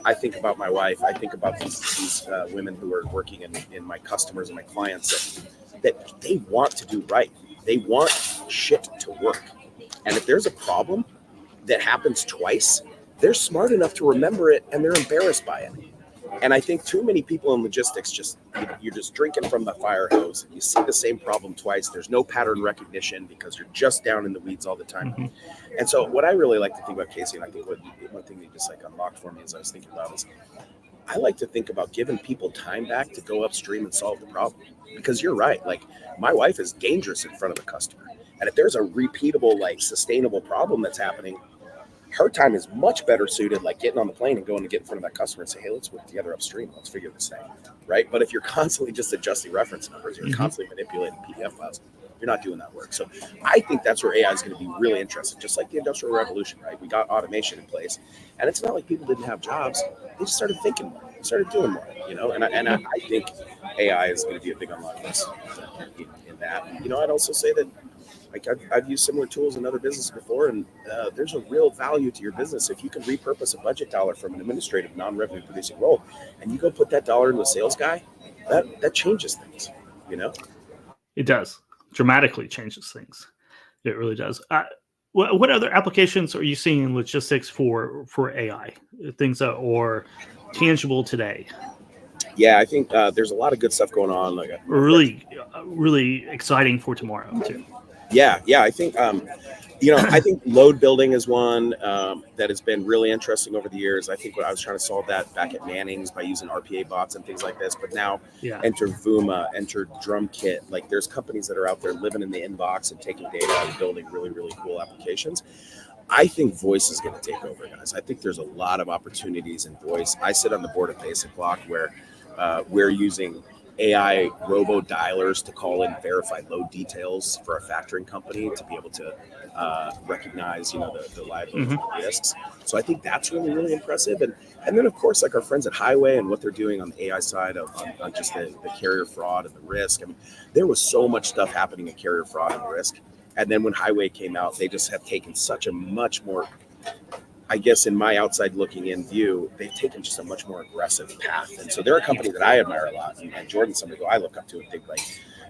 I think about my wife, I think about these women who are working in my customers and my clients that they want to do right. They want shit to work. And if there's a problem that happens twice, they're smart enough to remember it and they're embarrassed by it. And I think too many people in logistics you're just drinking from the fire hose. You see the same problem twice. There's no pattern recognition because you're just down in the weeds all the time. And so what I really like to think about, Casey, and I think one thing that just unlocked for me as I was thinking about is I like to think about giving people time back to go upstream and solve the problem. Because you're right. My wife is dangerous in front of the customer. And if there's a repeatable, sustainable problem that's happening, her time is much better suited, getting on the plane and going to get in front of that customer and say, hey, let's work together upstream. Let's figure this out, right? But if you're constantly just adjusting reference numbers, you're constantly manipulating PDF files, you're not doing that work. So I think that's where AI is going to be really interesting, just like the Industrial Revolution, right? We got automation in place, and it's not like people didn't have jobs. They just started thinking more, started doing more, and I think AI is going to be a big unlock for us in that. I'd also say that, Like I've used similar tools in other businesses before, and there's a real value to your business if you can repurpose a budget dollar from an administrative non-revenue producing role, and you go put that dollar into a sales guy. That changes things, It does. Dramatically changes things. It really does. What other applications are you seeing in logistics for AI? Things that are tangible today? Yeah, I think there's a lot of good stuff going on. Like really exciting for tomorrow too. Yeah. I think I think load building is one that has been really interesting over the years. I think I was trying to solve that back at Manning's by using RPA bots and things like this. But now enter Vuma, enter DrumKit. Like there's companies that are out there living in the inbox and taking data and building really, really cool applications. I think voice is going to take over, guys. I think there's a lot of opportunities in voice. I sit on the board of Basic Block where we're using AI robo dialers to call in verified load details for a factoring company to be able to recognize, the liability risks. So I think that's really, really impressive. And then of course, like our friends at Highway and what they're doing on the AI side on just the carrier fraud and the risk. I mean, there was so much stuff happening in carrier fraud and risk. And then when Highway came out, they just have taken such a much more, I guess in my outside looking in view, they've taken just a much more aggressive path. And so they're a company that I admire a lot. And Jordan's somebody who I look up to and think like,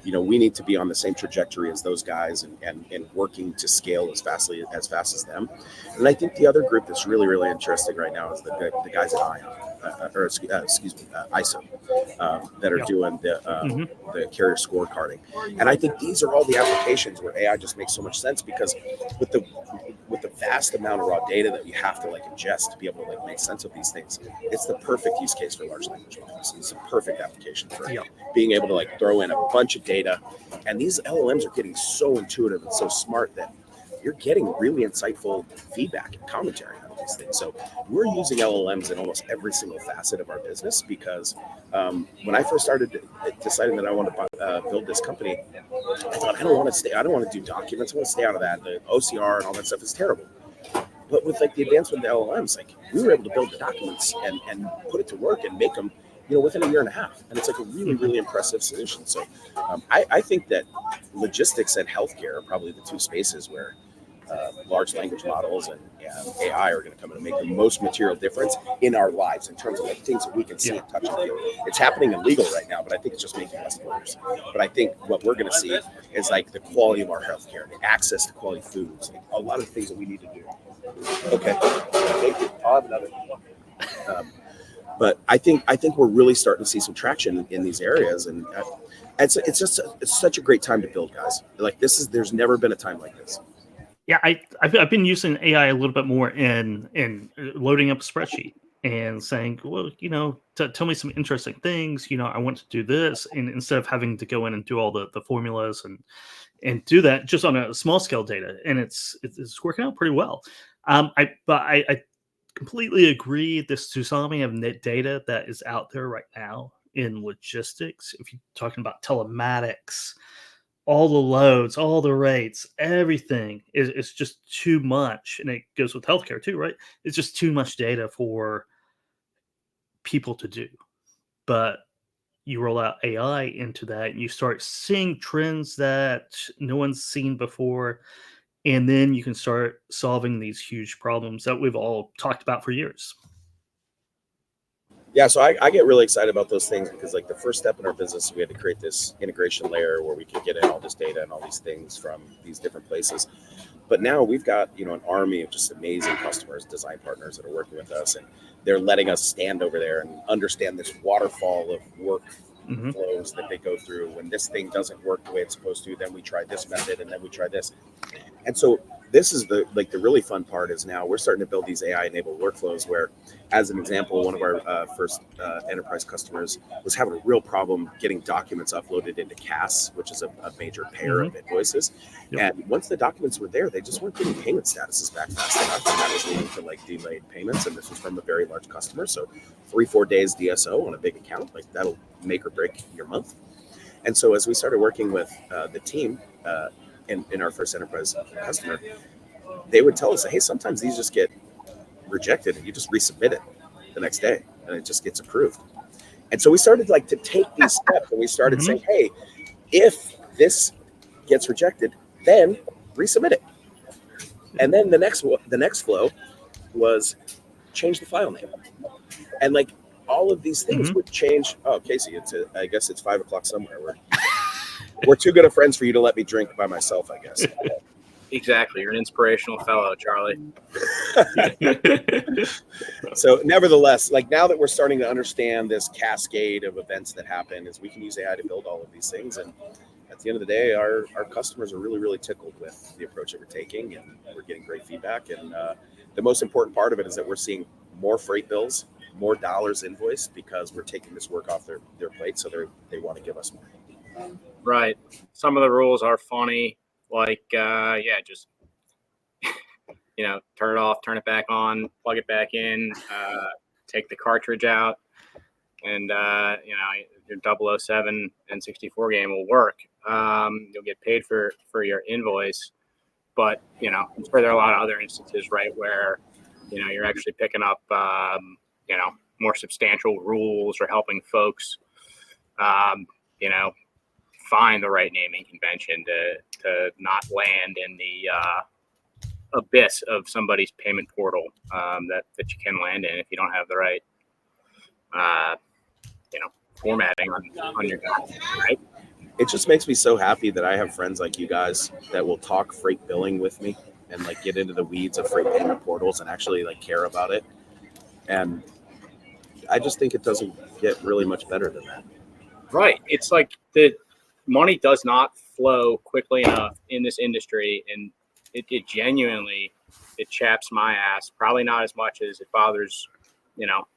we need to be on the same trajectory as those guys and working to scale as fast as them. And I think the other group that's really, really interesting right now is the guys at ISO that are doing the carrier scorecarding. And I think these are all the applications where AI just makes so much sense because with the vast amount of raw data that we have to ingest to be able to make sense of these things, it's the perfect use case for large language models. It's a perfect application for being able to throw in a bunch of data. And these LLMs are getting so intuitive and so smart that you're getting really insightful feedback and commentary on these things. So we're using LLMs in almost every single facet of our business because when I first started deciding that I wanted to build this company, I thought I don't want to do documents. I want to stay out of that. The OCR and all that stuff is terrible. But with the advancement of the LLMs, we were able to build the documents and put it to work and make them, within a year and a half. And it's a really, really impressive solution. So I think that logistics and healthcare are probably the two spaces where large language models and AI are going to come in and make the most material difference in our lives in terms of things that we can see and touch and feel. It's happening in legal right now, but I think it's just making us worse. But I think what we're going to see is the quality of our healthcare, the access to quality foods, a lot of the things that we need to do. Okay, thank you. I'll have another. But I think we're really starting to see some traction in these areas, and it's such a great time to build, guys. There's never been a time like this. Yeah, I've been using AI a little bit more in loading up a spreadsheet and saying, well, tell me some interesting things. I want to do this, and instead of having to go in and do all the formulas and do that just on a small scale data, and it's working out pretty well. I completely agree. This tsunami of data that is out there right now in logistics, if you're talking about telematics, all the loads, all the rates, everything is just too much. And it goes with healthcare too, right? It's just too much data for people to do. But you roll out AI into that and you start seeing trends that no one's seen before. And then you can start solving these huge problems that we've all talked about for years. Yeah, so I get really excited about those things because the first step in our business, we had to create this integration layer where we could get in all this data and all these things from these different places. But now we've got, an army of just amazing customers, design partners that are working with us, and they're letting us stand over there and understand this waterfall of work flows that they go through. When this thing doesn't work the way it's supposed to, then we try this method and then we try this. And so this is the really fun part is now we're starting to build these AI enabled workflows where, as an example, one of our first enterprise customers was having a real problem getting documents uploaded into CAS, which is a major payer of invoices. And once the documents were there, they just weren't getting payment statuses back fast enough. And that was leading to delayed payments. And this was from a very large customer. So 3-4 days DSO on a big account, that'll make or break your month. And so as we started working with the team, in our first enterprise customer, they would tell us, hey, sometimes these just get rejected and you just resubmit it the next day and it just gets approved. And so we started to take these steps and we started saying, hey, if this gets rejected, then resubmit it. And then the next flow was change the file name. And like all of these things would change. Oh, Casey, I guess it's 5:00 somewhere. We're too good of friends for you to let me drink by myself, I guess. Exactly. You're an inspirational fellow, Charlie. So nevertheless, like now that we're starting to understand this cascade of events that happen, is we can use AI to build all of these things. And at the end of the day, our customers are really, really tickled with the approach that we're taking, and we're getting great feedback. And the most important part of it is that we're seeing more freight bills, more dollars invoiced, because we're taking this work off their plate. So they want to give us more. Right. Some of the rules are funny, like, just, turn it off, turn it back on, plug it back in, take the cartridge out, and, your 007 N64 game will work. You'll get paid for your invoice. But, I'm sure there are a lot of other instances, right, where, you're actually picking up, more substantial rules or helping folks, find the right naming convention to not land in the abyss of somebody's payment portal that you can land in if you don't have the right, formatting on your document, right? It just makes me so happy that I have friends like you guys that will talk freight billing with me and like get into the weeds of freight payment portals and actually like care about it. And I just think it doesn't get really much better than that. Right. It's like the money does not flow quickly enough in this industry, and it genuinely, it chaps my ass. Probably not as much as it bothers,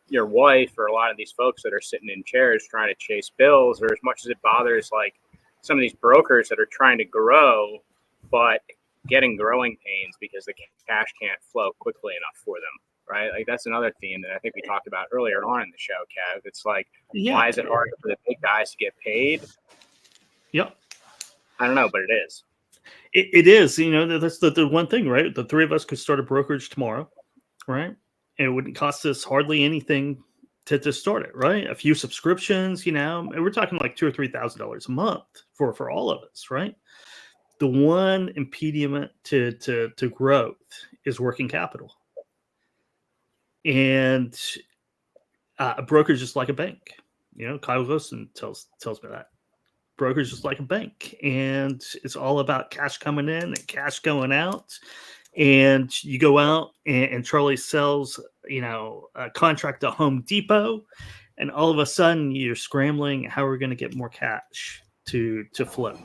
your wife or a lot of these folks that are sitting in chairs trying to chase bills, or as much as it bothers like some of these brokers that are trying to grow, but getting growing pains because the cash can't flow quickly enough for them. Right. Like that's another theme that I think we talked about earlier on in the show, Kev. It's like, why is it hard for the big guys to get paid? Yep. I don't know, but it is. It is. That's the one thing, right? The three of us could start a brokerage tomorrow, right? And it wouldn't cost us hardly anything to start it, right? A few subscriptions, and we're talking like $2,000 or $3,000 a month for all of us, right? The one impediment to growth is working capital. And a broker is just like a bank. Kyle Wilson tells me that. Broker is just like a bank. And it's all about cash coming in and cash going out. And you go out and Charlie sells, a contract to Home Depot. And all of a sudden you're scrambling. How are we going to get more cash to float?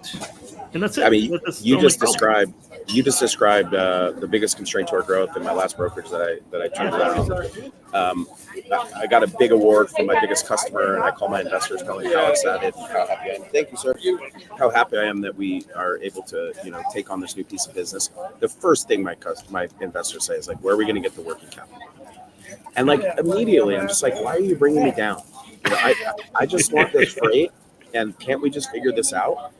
And that's it. I mean, you just described the biggest constraint to our growth in my last brokerage that I turned around. I got a big award from my biggest customer, and I call my investors, telling how excited, how happy I am. Thank you, sir. How happy I am that we are able to, take on this new piece of business. The first thing my investors say is like, "Where are we going to get the working capital?" And like immediately, I'm just like, "Why are you bringing me down? I just want this freight, and can't we just figure this out?"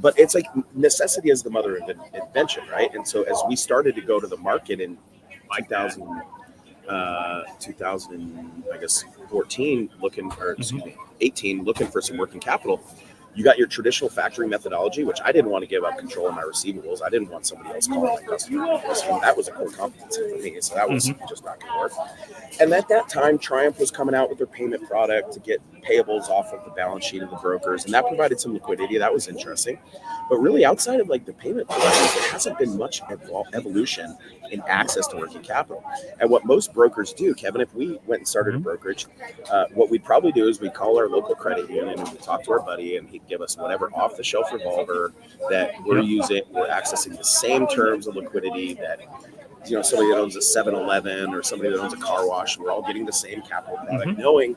But it's like necessity is the mother of invention, right? And so as we started to go to the market in 2014, 18, looking for some working capital, you got your traditional factoring methodology, which I didn't want to give up control of my receivables. I didn't want somebody else calling my customer. That was a core competency for me. So that was just not going to work. And at that time, Triumph was coming out with their payment product to get payables off of the balance sheet of the brokers. And that provided some liquidity. That was interesting. But really outside of like the payment providers, there hasn't been much evolution in access to working capital. And what most brokers do, Kevin, if we went and started a brokerage, what we'd probably do is we'd call our local credit union and we'd talk to our buddy, and he'd give us whatever off-the-shelf revolver that we're using. We're accessing the same terms of liquidity that, somebody that owns a 7-Eleven or somebody that owns a car wash. We're all getting the same capital product, knowing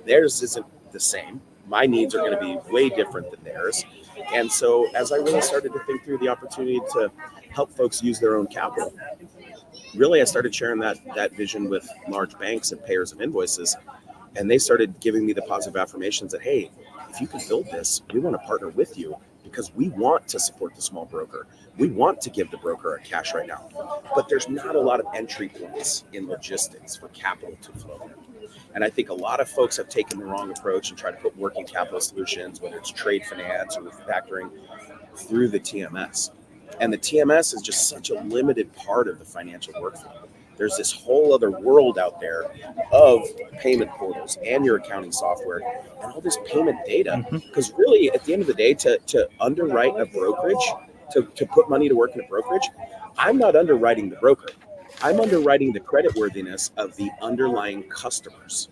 theirs isn't the same. My needs are going to be way different than theirs. And so as I really started to think through the opportunity to help folks use their own capital, really I started sharing that vision with large banks and payers of invoices. And they started giving me the positive affirmations that, hey, if you can build this, we want to partner with you because we want to support the small broker. We want to give the broker our cash right now. But there's not a lot of entry points in logistics for capital to flow. And I think a lot of folks have taken the wrong approach and tried to put working capital solutions, whether it's trade finance or factoring, through the TMS. And the TMS is just such a limited part of the financial workflow. There's this whole other world out there of payment portals and your accounting software and all this payment data. Because really, at the end of the day, to underwrite a brokerage, to put money to work in a brokerage, I'm not underwriting the broker. I'm underwriting the creditworthiness of the underlying customers.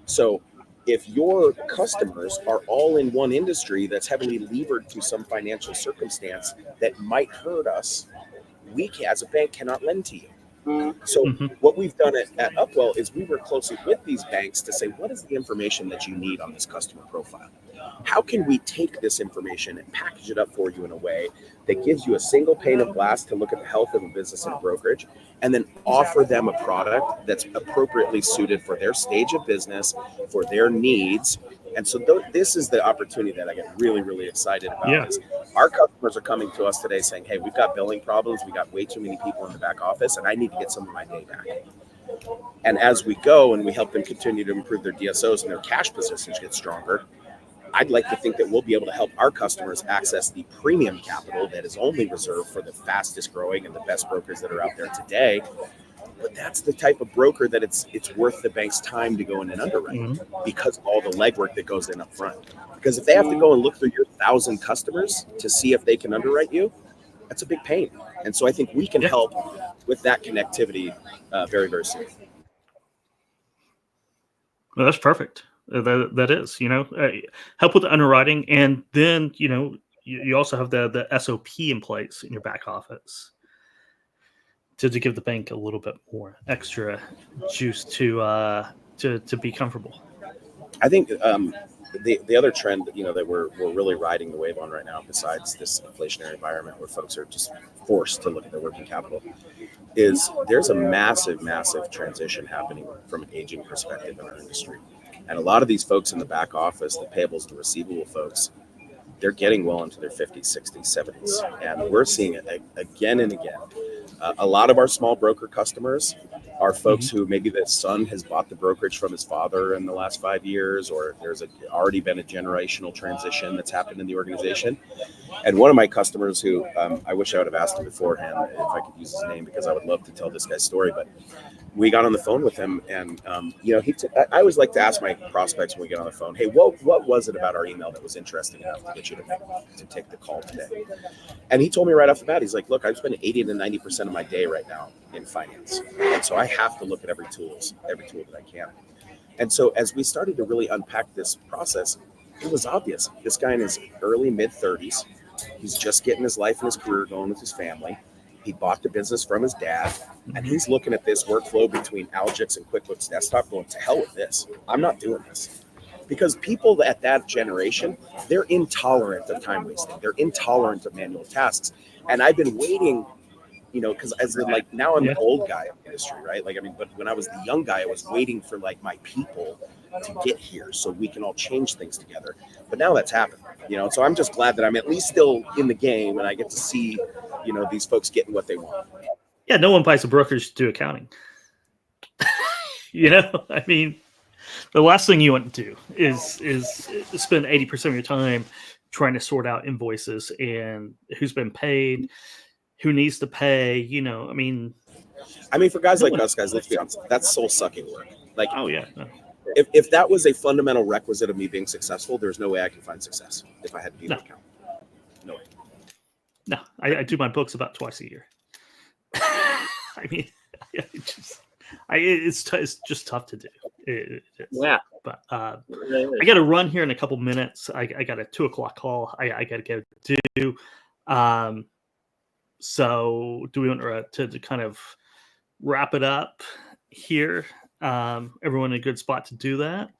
So if your customers are all in one industry that's heavily levered to some financial circumstance that might hurt us, we as a bank cannot lend to you. So what we've done at Upwell is we work closely with these banks to say, what is the information that you need on this customer profile? How can we take this information and package it up for you in a way that gives you a single pane of glass to look at the health of a business and a brokerage, and then offer them a product that's appropriately suited for their stage of business, for their needs. And so this is the opportunity that I get really, really excited about. Is our customers are coming to us today saying, hey, we've got billing problems. We got way too many people in the back office, and I need to get some of my day back. And as we go and we help them continue to improve their DSOs and their cash positions get stronger, I'd like to think that we'll be able to help our customers access the premium capital that is only reserved for the fastest growing and the best brokers that are out there today. But that's the type of broker that it's worth the bank's time to go in and underwrite because of all the legwork that goes in up front. Because if they have to go and look through your 1,000 customers to see if they can underwrite you, that's a big pain. And so I think we can help with that connectivity very, very soon. Well, that's perfect. That is, help with the underwriting. And then, you also have the SOP in place in your back office to give the bank a little bit more extra juice to be comfortable. I think the other trend, that we're really riding the wave on right now, besides this inflationary environment where folks are just forced to look at their working capital, is there's a massive, massive transition happening from an aging perspective in our industry. And a lot of these folks in the back office, the payables and receivable folks, they're getting well into their 50s, 60s, 70s. And we're seeing it again and again. A lot of our small broker customers are folks who maybe the son has bought the brokerage from his father in the last 5 years, or there's already been a generational transition that's happened in the organization. And one of my customers who I wish I would have asked him beforehand if I could use his name, because I would love to tell this guy's story, but we got on the phone with him, and I always like to ask my prospects when we get on the phone, hey, what was it about our email that was interesting enough to get you to take the call today? And he told me right off the bat, he's like, look, I spend 80 to 90% of my day right now in finance, and so I have to look at every tool that I can. And so as we started to really unpack this process, it was obvious. This guy in his early mid-30s, he's just getting his life and his career going with his family. He bought the business from his dad, and he's looking at this workflow between Algix and QuickBooks Desktop going, to hell with this. I'm not doing this. Because people at that generation, they're intolerant of time wasting. They're intolerant of manual tasks. And I've been waiting, because now I'm an old guy in the industry, right? But when I was the young guy, I was waiting for my people to get here so we can all change things together. But now that's happened, so I'm just glad that I'm at least still in the game and I get to see, these folks getting what they want. Yeah, no one buys a brokerage to do accounting. The last thing you want to do is spend 80% of your time trying to sort out invoices and who's been paid, who needs to pay. For guys like us, guys, let's be honest, that's soul sucking work. Oh yeah. No. If that was a fundamental requisite of me being successful, there's no way I can find success if I had to be an accountant. No way. No, I do my books about twice a year. It's just tough to do. It is. Yeah. But I got to run here in a couple minutes. I got a 2:00 call. I got to go do. So do we want to kind of wrap it up here? Everyone in a good spot to do that.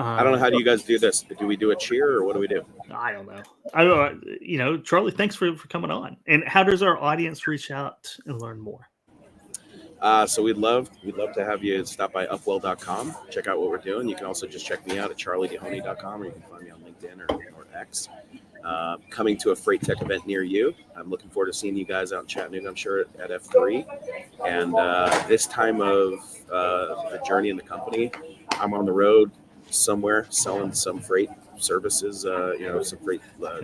I don't know. How do you guys do this? Do we do a cheer or what do we do? I don't know. Charlie, thanks for coming on. And how does our audience reach out and learn more? So we'd love to have you stop by upwell.com, check out what we're doing. You can also just check me out at charleydehoney.com, or you can find me on LinkedIn or X. Coming to a Freight Tech event near you. I'm looking forward to seeing you guys out in Chattanooga, I'm sure, at F3. And this time of the journey in the company, I'm on the road somewhere selling some freight services, some great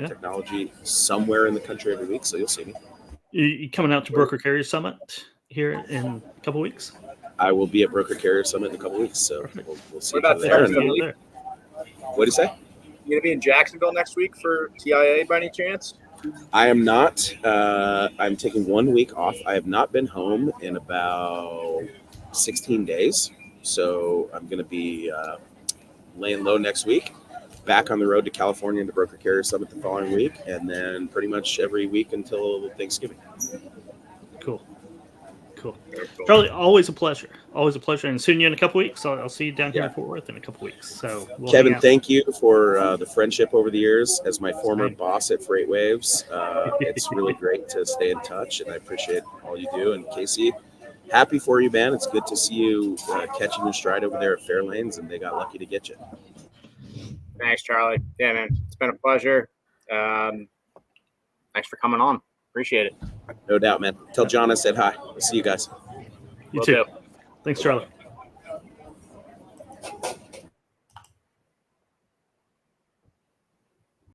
technology somewhere in the country every week. So you'll see me. You coming out to Broker Carrier Summit here in a couple weeks? I will be at Broker Carrier Summit in a couple weeks. So we'll see. What about there. there? What do you say? You gonna be in Jacksonville next week for TIA by any chance? I am not. I'm taking 1 week off. I have not been home in about 16 days. So I'm going to be laying low next week, back on the road to California and the Broker Carrier Summit the following week, and then pretty much every week until Thanksgiving. Cool. Charley, always a pleasure. And seeing you in a couple weeks. I'll see you down here in Fort Worth in a couple weeks. So Kevin, thank you for the friendship over the years. As my former boss at Freight Waves, it's really great to stay in touch, and I appreciate all you do. And Casey, happy for you, man. It's good to see you catching your stride over there at Fairlanes, and they got lucky to get you. Thanks, Charley. Yeah, man, it's been a pleasure. Thanks for coming on. Appreciate it. No doubt, man. Tell John I said hi. We'll see you guys. You too. Thanks, Charley.